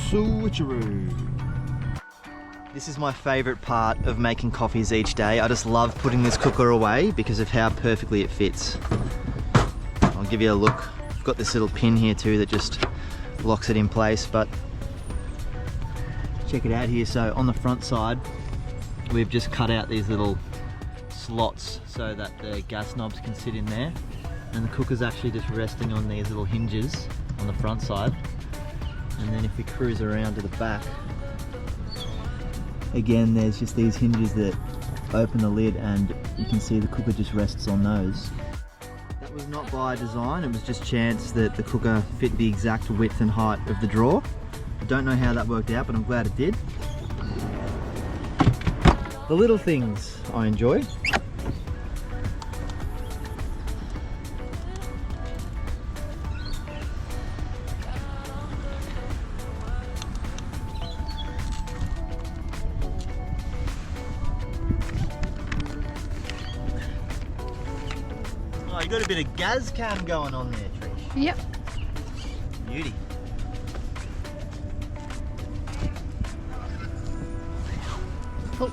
switcheroo. This is my favourite part of making coffees each day. I just love putting this cooker away because of how perfectly it fits. I'll give you a look. I've got this little pin here too that just locks it in place, but check it out here. So on the front side, we've just cut out these little slots so that the gas knobs can sit in there, and the cooker's actually just resting on these little hinges on the front side. And then if we cruise around to the back, again there's just these hinges that open the lid, and you can see the cooker just rests on those. That was not by design, it was just chance that the cooker fit the exact width and height of the drawer. I don't know how that worked out, but I'm glad it did. The little things I enjoy. Oh, you got a bit of gas cam going on there, Trish. Yep. Beauty. Oh.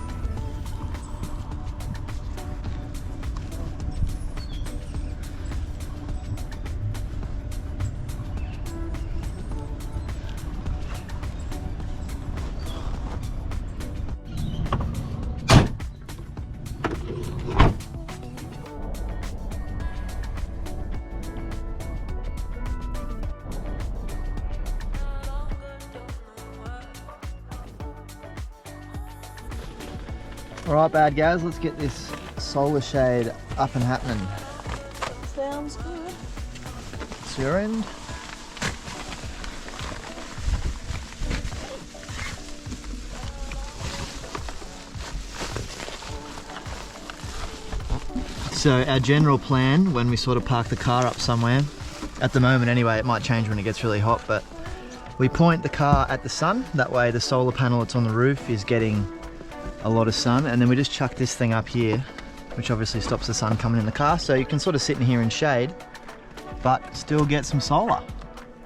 Alright bad guys, let's get this solar shade up and happening. Sounds good. It's your end. So our general plan when we sort of park the car up somewhere, at the moment anyway, it might change when it gets really hot, but we point the car at the sun, that way the solar panel that's on the roof is getting a lot of sun, and then we just chuck this thing up here, which obviously stops the sun coming in the car, so you can sort of sit in here in shade but still get some solar,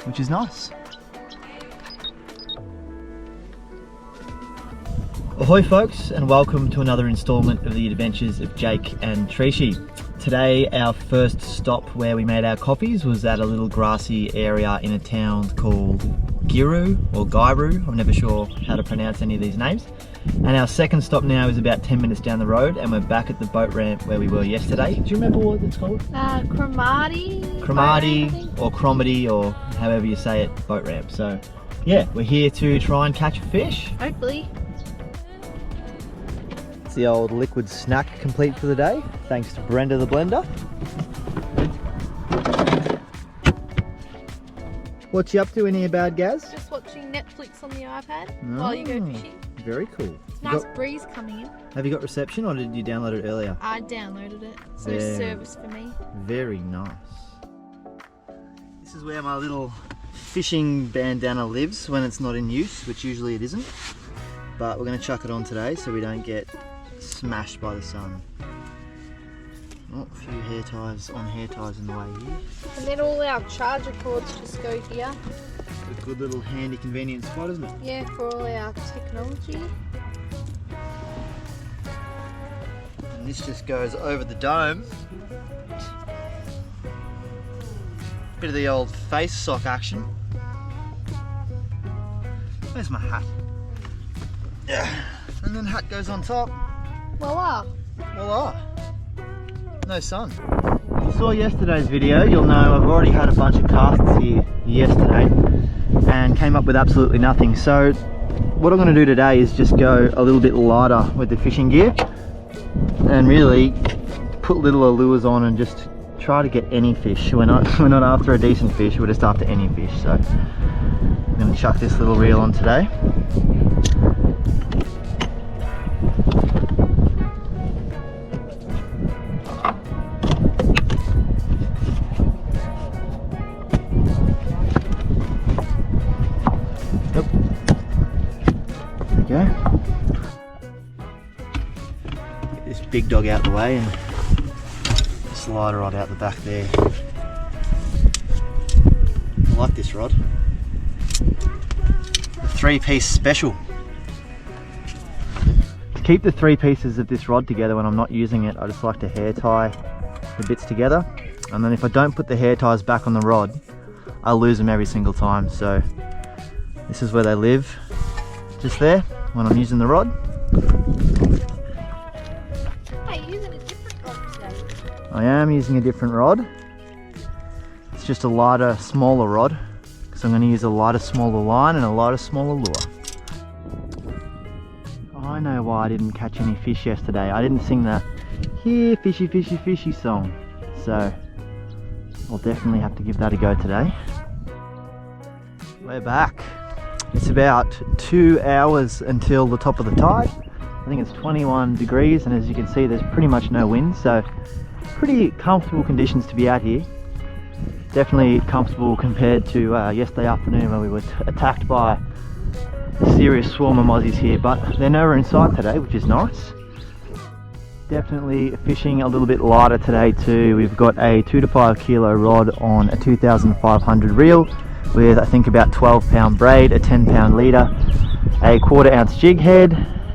which is nice. Ahoy folks, and welcome to another installment of the adventures of Jake and Trishi. Today our first stop where we made our coffees was at a little grassy area in a town called Giru or Giru, I'm never sure how to pronounce any of these names. And our second stop now is about 10 minutes down the road, and we're back at the boat ramp where we were yesterday. Do you remember what it's called? Cromarty or Cromarty, or however you say it, boat ramp. So yeah, we're here to try and catch a fish. Hopefully. It's the old liquid snack complete for the day, thanks to Brenda the blender. What you up to in here, bad Gaz? Just watching Netflix on the iPad while you go fishing. Very cool. Nice breeze coming in. Have you got reception, or did you download it earlier? I downloaded it, so it's service for me. Very nice. This is where my little fishing bandana lives when it's not in use, which usually it isn't. But we're going to chuck it on today so we don't get smashed by the sun. Oh, a few hair ties in the way here. And then all our charger cords just go here. It's a good little handy convenient spot, isn't it? Yeah, for all our technology. And this just goes over the dome. Bit of the old face sock action. Where's my hat? Yeah. And then hat goes on top. Voila. Voila. No sun. If you saw yesterday's video, you'll know I've already had a bunch of casts here yesterday and came up with absolutely nothing. So what I'm going to do today is just go a little bit lighter with the fishing gear and really put little lures on and just try to get any fish. We're not after a decent fish, we're just after any fish. So I'm going to chuck this little reel on today. Go. Get this big dog out the way and slide her rod out the back there. I like this rod. The 3-piece special. To keep the 3 pieces of this rod together when I'm not using it, I just like to hair tie the bits together. And then if I don't put the hair ties back on the rod, I'll lose them every single time. So this is where they live, just there, when I'm using the rod. Hey, you're using a different rod today. I am using a different rod. It's just a lighter, smaller rod, because I'm going to use a lighter, smaller line and a lighter, smaller lure. I know why I didn't catch any fish yesterday. I didn't sing the "Here, fishy, fishy, fishy" song. So I'll definitely have to give that a go today. We're back. It's about 2 hours until the top of the tide. I think it's 21 degrees, and as you can see, there's pretty much no wind, so pretty comfortable conditions to be out here. Definitely comfortable compared to yesterday afternoon when we were attacked by a serious swarm of mozzies here, but they're nowhere in sight today, which is nice. Definitely fishing a little bit lighter today too. We've got a 2 to 5 kilo rod on a 2500 reel with I think about 12-pound braid, a 10-pound leader, a 1/4 ounce jig head,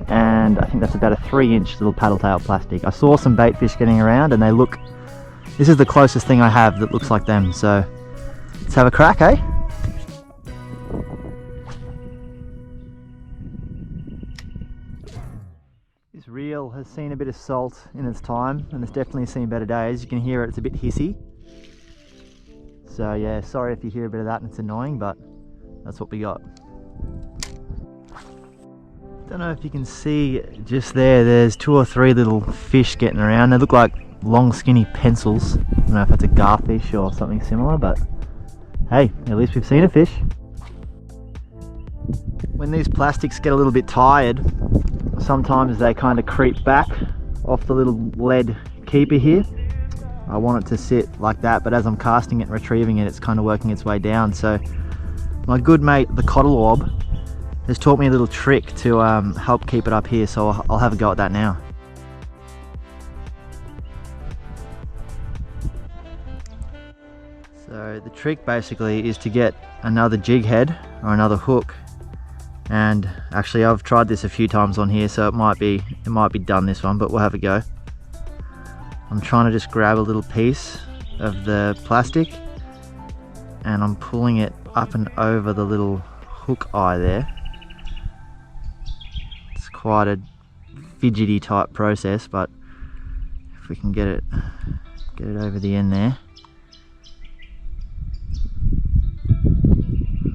and I think that's about a 3-inch little paddle tail plastic. I saw some bait fish getting around and they look, this is the closest thing I have that looks like them, so let's have a crack, eh? This reel has seen a bit of salt in its time and it's definitely seen better days. You can hear it's a bit hissy. So yeah, sorry if you hear a bit of that and it's annoying, but that's what we got. Don't know if you can see just there's 2 or 3 little fish getting around. They look like long skinny pencils. I don't know if that's a garfish or something similar, but hey, at least we've seen a fish. When these plastics get a little bit tired, sometimes they kind of creep back off the little lead keeper here. I want it to sit like that, but as I'm casting it and retrieving it, it's kind of working its way down. So my good mate, the cottle has taught me a little trick to help keep it up here, so I'll have a go at that now. So the trick basically is to get another jig head or another hook, and actually I've tried this a few times on here, so it might be done this one, but we'll have a go. I'm trying to just grab a little piece of the plastic and I'm pulling it up and over the little hook eye there. It's quite a fidgety type process, but if we can get it over the end there,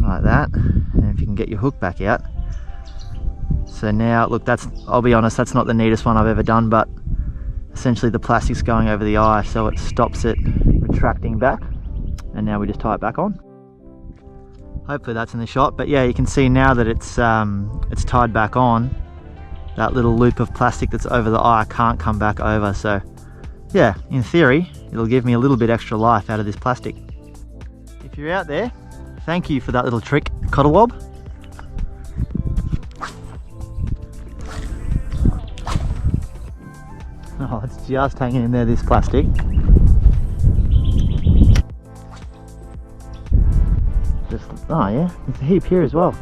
like that, and if you can get your hook back out. So now, look, I'll be honest, that's not the neatest one I've ever done, but essentially the plastic's going over the eye, so it stops it retracting back, and now we just tie it back on. Hopefully that's in the shot, but yeah, you can see now that it's tied back on. That little loop of plastic that's over the eye can't come back over, so yeah, in theory it'll give me a little bit extra life out of this plastic. If you're out there, thank you for that little trick, Cottlewob. Oh, it's just hanging in there, this plastic. Oh yeah, there's a heap here as well.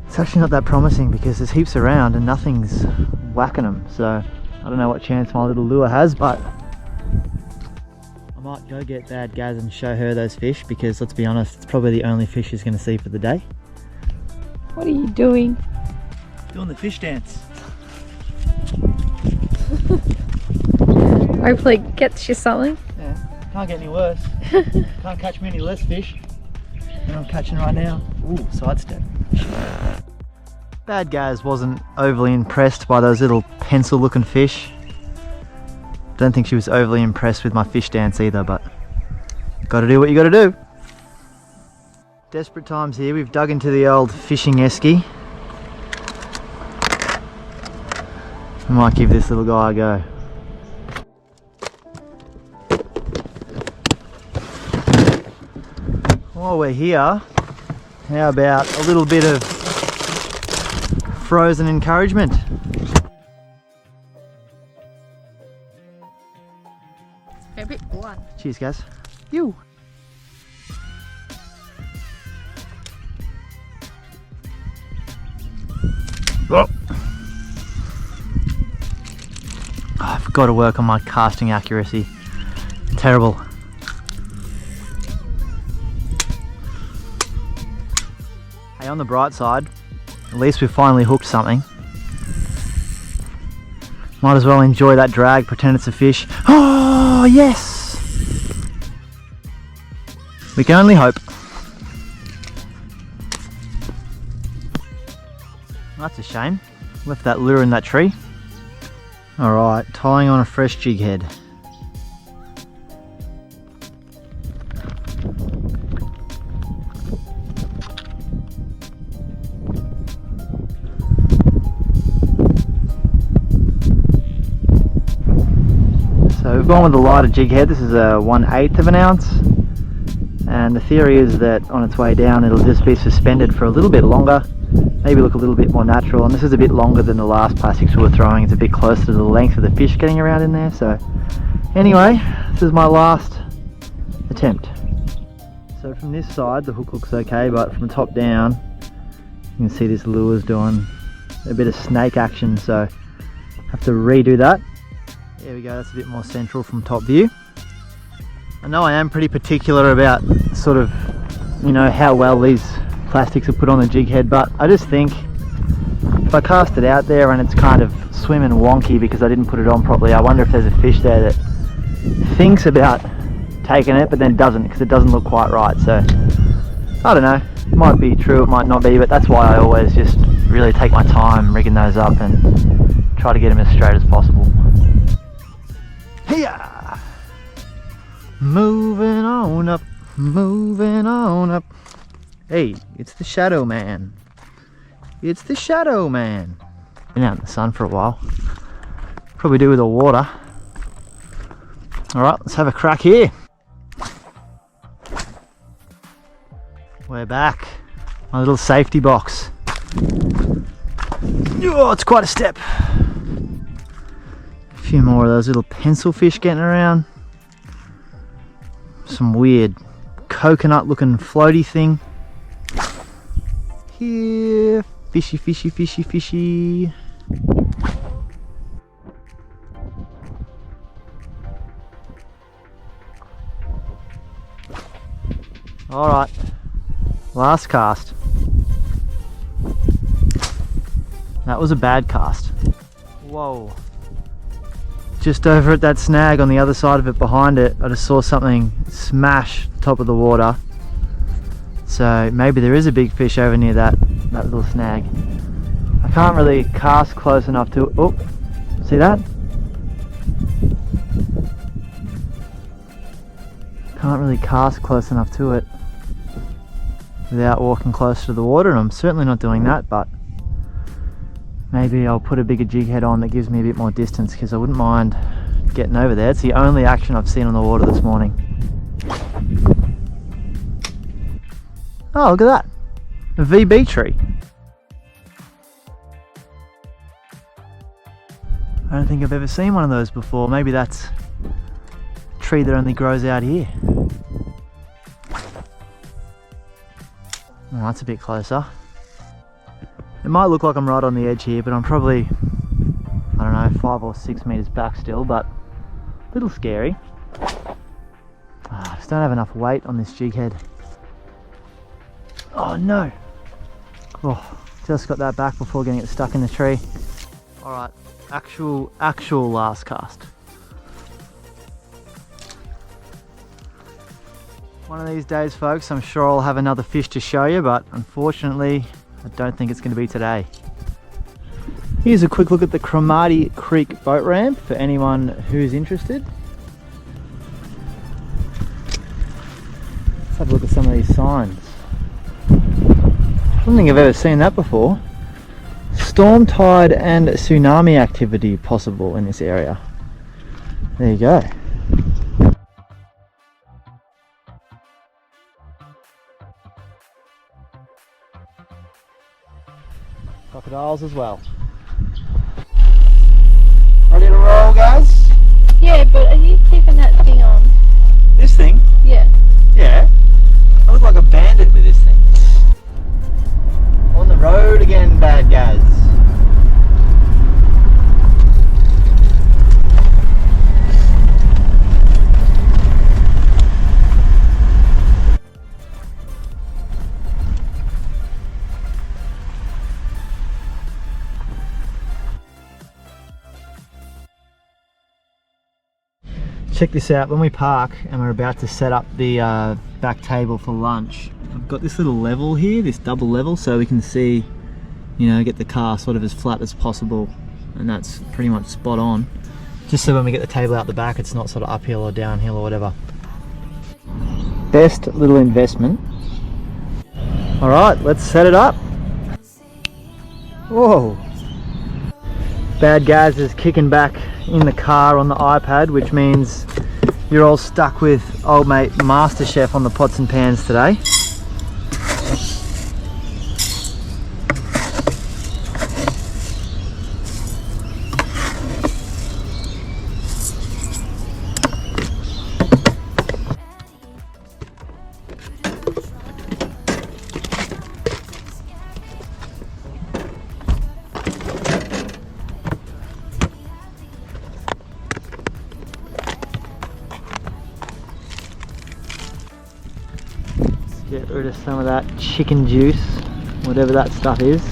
It's actually not that promising because there's heaps around and nothing's whacking them, so I don't know what chance my little lure has, but I might go get Bad Gaz and show her those fish, because let's be honest, it's probably the only fish she's going to see for the day. What are you doing? Doing the fish dance. Hopefully it gets you something. Yeah, can't get any worse. Can't catch me any less fish than I'm catching right now. Ooh, sidestep. Bad Gaz wasn't overly impressed by those little pencil looking fish. Don't think she was overly impressed with my fish dance either, but gotta do what you gotta do. Desperate times here. We've dug into the old fishing esky. I might give this little guy a go. While we're here, how about a little bit of frozen encouragement? A bit blunt. Cheers, guys. You. Oh, I've got to work on my casting accuracy. Terrible. Hey, on the bright side, at least we've finally hooked something. Might as well enjoy that drag, pretend it's a fish. Oh, yes! We can only hope. That's a shame. Left that lure in that tree. Alright, tying on a fresh jig head. So we've gone with the lighter jig head. This is a 1/8 of an ounce. And the theory is that on its way down it'll just be suspended for a little bit longer. Maybe look a little bit more natural, and this is a bit longer than the last plastics we were throwing. It's a bit closer to the length of the fish getting around in there. So anyway, this is my last attempt. So from this side the hook looks okay, but from top down you can see this lure's doing a bit of snake action, so I have to redo that. There we go, that's a bit more central from top view. I know I am pretty particular about sort of, you know, how well these plastics are put on the jig head, but I just think if I cast it out there and it's kind of swimming wonky because I didn't put it on properly, I wonder if there's a fish there that thinks about taking it but then doesn't, because it doesn't look quite right. So I don't know, it might be true, it might not be, but that's why I always just really take my time rigging those up and try to get them as straight as possible. Hiya! Moving on up, moving on up. Hey, it's the Shadow Man. It's the Shadow Man. Been out in the sun for a while. Probably do with the water. Alright, let's have a crack here. We're back. My little safety box. Oh, it's quite a step. A few more of those little pencil fish getting around. Some weird coconut looking floaty thing. Here, fishy, fishy, fishy, fishy. Alright, last cast. That was a bad cast. Whoa. Just over at that snag on the other side of it, behind it, I just saw something smash the top of the water. So maybe there is a big fish over near that little snag. I can't really cast close enough to, oh, see that? Can't really cast close enough to it without walking close to the water, and I'm certainly not doing that, but maybe I'll put a bigger jig head on that gives me a bit more distance, because I wouldn't mind getting over there. It's the only action I've seen on the water this morning. Oh, look at that. A VB tree. I don't think I've ever seen one of those before. Maybe that's a tree that only grows out here. Oh, that's a bit closer. It might look like I'm right on the edge here, but I'm probably, I don't know, 5 or 6 meters back still, but a little scary. I just don't have enough weight on this jig head. Oh no! Oh, just got that back before getting it stuck in the tree. Alright, actual last cast. One of these days, folks, I'm sure I'll have another fish to show you, but unfortunately I don't think it's going to be today. Here's a quick look at the Cromarty Creek boat ramp for anyone who's interested. Let's have a look at some of these signs. I don't think I've ever seen that before. Storm tide and tsunami activity possible in this area. There you go. Crocodiles as well. Ready to roll, guys? Yeah, but are you keeping that thing on? This thing? Yeah. Yeah. I look like a bandit with this thing. On the road again, bad guys. check this out. When we park and we're about to set up the back table for lunch, I've got this little level here, this double level, so we can see, you know, get the car sort of as flat as possible, and that's pretty much spot on. Just so when we get the table out the back, it's not sort of uphill or downhill or whatever. Best little investment. All right, let's set it up. Whoa. Bad Gaz is kicking back in the car on the iPad, which means you're all stuck with old mate MasterChef on the pots and pans today. Get rid of some of that chicken juice, whatever that stuff is.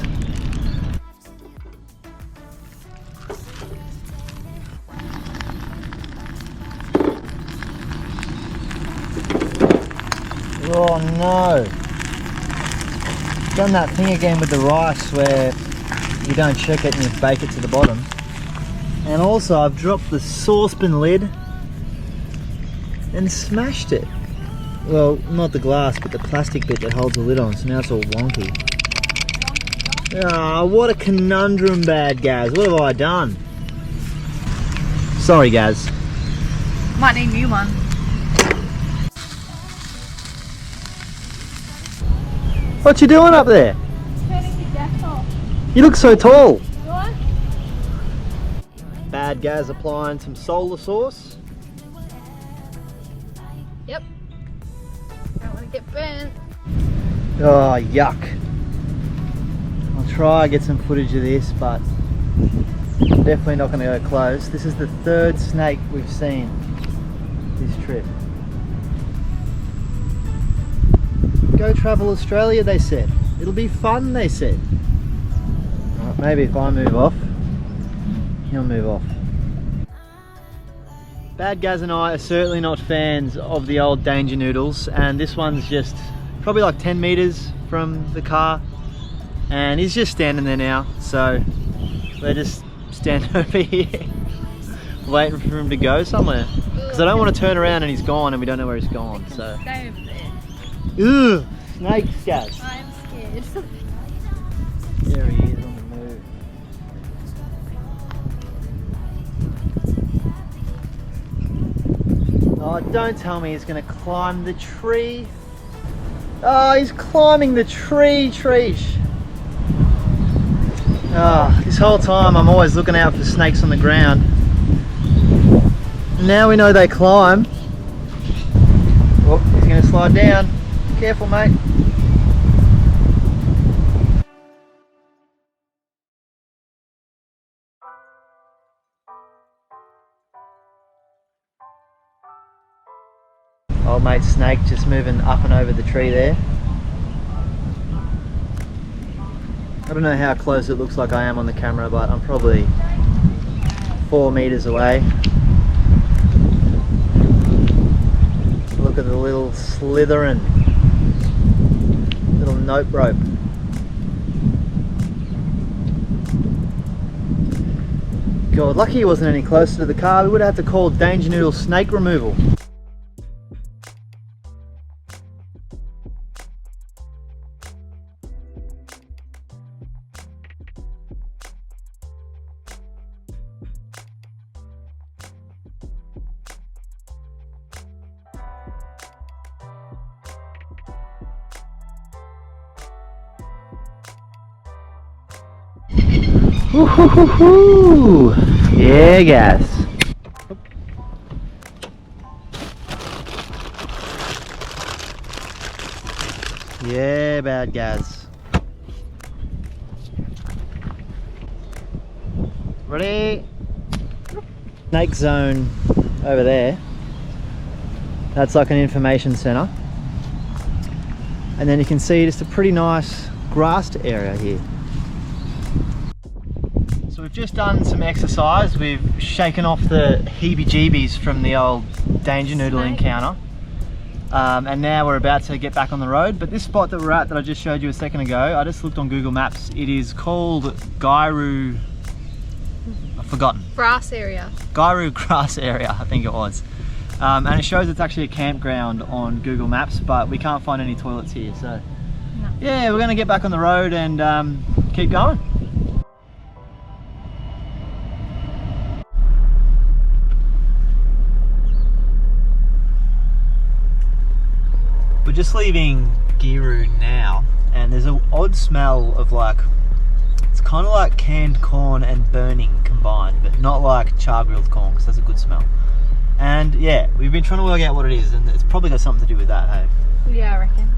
Oh no! Done that thing again with the rice where you don't check it and you bake it to the bottom. And also I've dropped the saucepan lid and smashed it. Well, not the glass, but the plastic bit that holds the lid on, so now it's all wonky. Ah, what a conundrum, Bad Gaz. What have I done? Sorry, Gaz. Might need a new one. What you doing up there? Turning the gas off. You look so tall. What? Bad Gaz applying some solar sauce. Yep. Don't want to get burnt. Oh, yuck. I'll try and get some footage of this, but definitely not going to go close. This is the third snake we've seen this trip. Go travel Australia, they said. It'll be fun, they said. Right, maybe if I move off, he'll move off. Bad Gaz and I are certainly not fans of the old Danger Noodles, and this one's just probably like 10 meters from the car, and he's just standing there now, so we're just standing over here waiting for him to go somewhere, because I don't want to turn around and he's gone and we don't know where he's gone. So Stay over there. ugh, snakes, Gaz. I'm scared. There he is on the move. Oh, don't tell me he's going to climb the tree. Oh, he's climbing the tree, Treesh. Oh, this whole time I'm always looking out for snakes on the ground. Now we know they climb. Oh, he's going to slide down. Careful, mate. Old mate snake just moving up and over the tree there. I don't know how close it looks like I am on the camera, but I'm probably 4 meters away. Look at the little slithering little note rope. God, lucky he wasn't any closer to the car. We would have had to call Danger Noodle snake removal. Woo-hoo-hoo-hoo. Yeah, guys. Yeah, Bad Gaz. Ready? Snake zone over there. That's like an information center. And then you can see just a pretty nice grassed area here. So we've just done some exercise. We've shaken off the heebie-jeebies from the old danger noodle encounter. And now we're about to get back on the road. But this spot that we're at, that I just showed you a second ago, I just looked on Google Maps. It is called Giru. I've forgotten. Grass area. Giru grass area, I think it was. And it shows it's actually a campground on Google Maps, but we can't find any toilets here. So yeah, we're gonna get back on the road and keep going. We're just leaving Giru now, and there's an odd smell of like, it's kind of like canned corn and burning combined, but not like char grilled corn, because that's a good smell. And yeah, we've been trying to work out what it is, and it's probably got something to do with that, hey? Yeah, I reckon.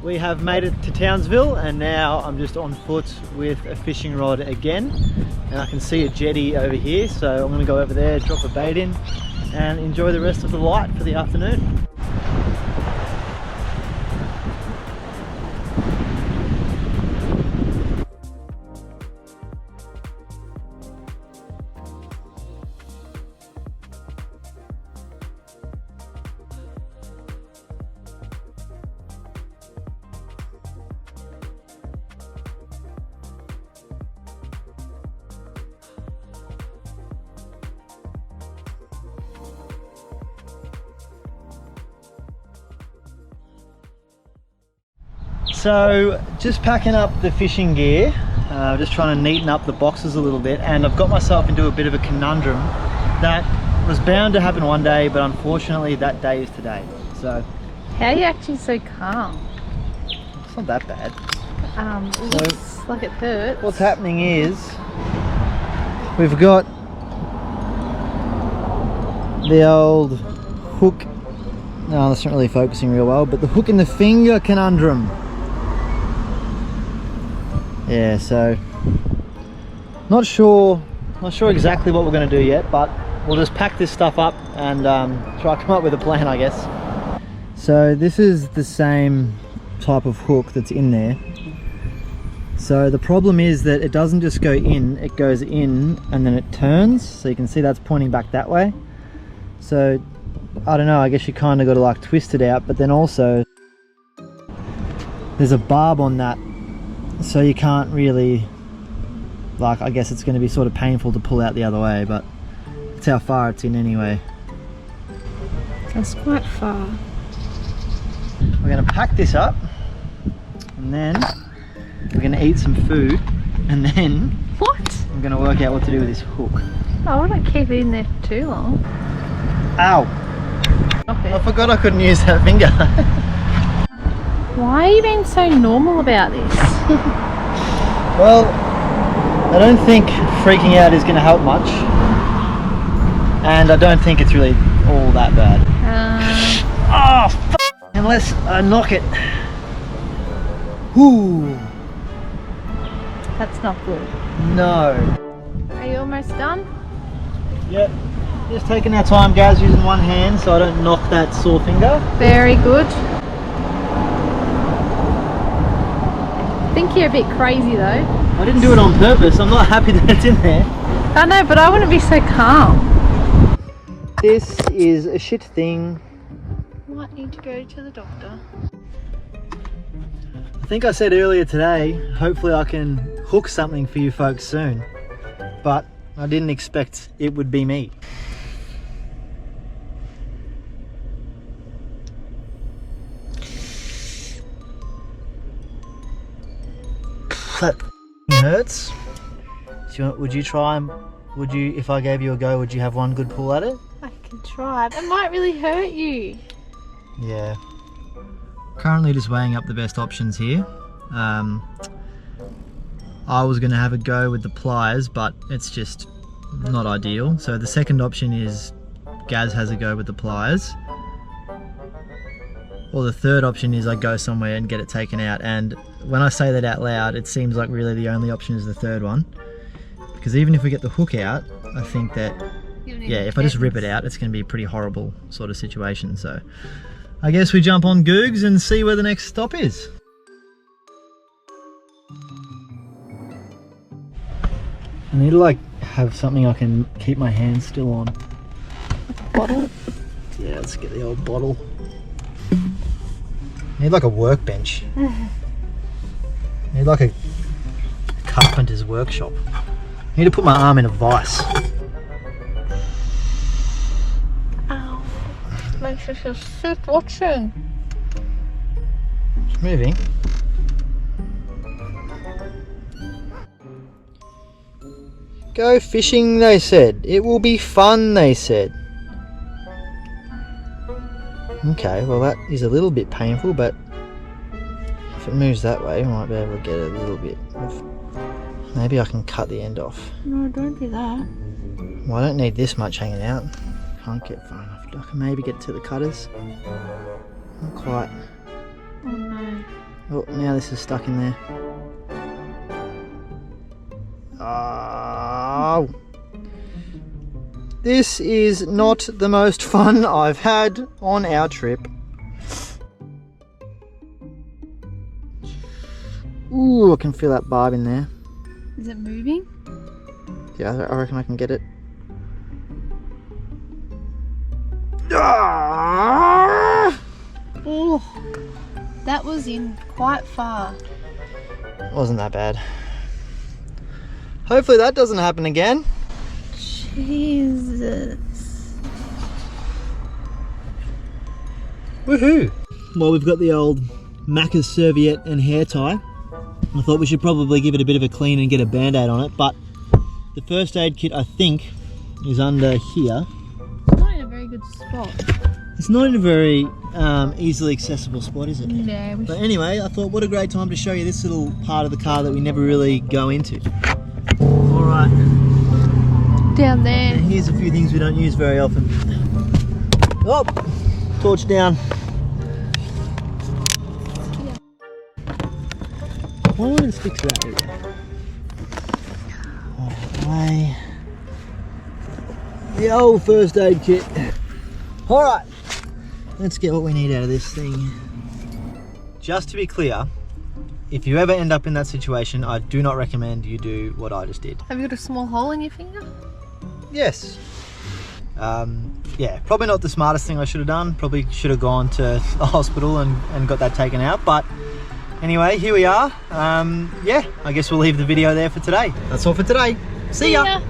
We have made it to Townsville, and now I'm just on foot with a fishing rod again, and I can see a jetty over here, so I'm going to go over there, drop a bait in and enjoy the rest of the light for the afternoon. So just packing up the fishing gear, just trying to neaten up the boxes a little bit, and I've got myself into a bit of a conundrum that was bound to happen one day, but unfortunately that day is today. So how are you acting so calm? It's not that bad. It looks like it hurts. What's happening is we've got the old hook, no, that's not really focusing real well, but the hook in the finger conundrum. Yeah, so not sure exactly what we're going to do yet, but we'll just pack this stuff up and try to come up with a plan, I guess. So this is the same type of hook that's in there. So the problem is that it doesn't just go in, it goes in and then it turns. So you can see that's pointing back that way. So I don't know, I guess you kind of got to like twist it out, but then also there's a barb on that, so you can't really, like, I guess it's going to be sort of painful to pull out the other way, but that's how far it's in anyway. That's quite far. We're going to pack this up and then we're going to eat some food, and then what? I'm going to work out what to do with this hook. Oh, I wouldn't keep it in there for too long. Ow! Okay. I forgot I couldn't use that finger. Why are you being so normal about this? Well, I don't think freaking out is going to help much, and I don't think it's really all that bad. Oh, unless I knock it. Whoo! That's not good. No. Are you almost done? Yep. Just taking our time, guys, using one hand so I don't knock that sore finger. Very good. I think you're a bit crazy though. I didn't do it on purpose. I'm not happy that it's in there. I know, but I wouldn't be so calm. This is a shit thing. Might need to go to the doctor. I think I said earlier today, hopefully I can hook something for you folks soon. But I didn't expect it would be me. That hurts. Would you try and if I gave you a go, would you have one good pull at it? I can try. It might really hurt you. Yeah. Currently just weighing up the best options here. I was going to have a go with the pliers, but it's just not ideal. So the second option is Gaz has a go with the pliers. Or the third option is I go somewhere and get it taken out. And when I say that out loud, it seems like really the only option is the third one. Because even if we get the hook out, I think that, yeah, if I just rip it out, it's going to be a pretty horrible sort of situation. So I guess we jump on Googs and see where the next stop is. I need to like have something I can keep my hands still on. Bottle? Yeah, let's get the old bottle. Need like a workbench. Need like a carpenter's workshop. Need to put my arm in a vice. Ow. Makes you feel sick watching. It's moving. Go fishing, they said. It will be fun, they said. Okay, well that is a little bit painful, but if it moves that way, I might be able to get a little bit of... Maybe I can cut the end off. No, don't do that. Well, I don't need this much hanging out. Can't get far enough. I can maybe get to the cutters. Not quite. Oh no. Oh, now this is stuck in there. Oh. This is not the most fun I've had on our trip. Ooh, I can feel that barb in there. Is it moving? Yeah, I reckon I can get it. Ah! Oh, that was in quite far. Wasn't that bad. Hopefully that doesn't happen again. Jesus. Woohoo! Well, we've got the old Macca's serviette and hair tie. I thought we should probably give it a bit of a clean and get a band-aid on it, but the first aid kit, I think, is under here. It's not in a very good spot. It's not in a very easily accessible spot, is it? No. But anyway, I thought what a great time to show you this little part of the car that we never really go into. Alright. Down there. And here's a few things we don't use very often. Oh! Torch down. Yeah. Why won't it stick to that? Away. The old first aid kit. Alright, let's get what we need out of this thing. Just to be clear, if you ever end up in that situation, I do not recommend you do what I just did. Have you got a small hole in your finger? Yes. Yeah, probably not the smartest thing I should have done. Probably should have gone to the hospital and got that taken out. But anyway, here we are. Yeah, I guess we'll leave the video there for today. That's all for today. See ya.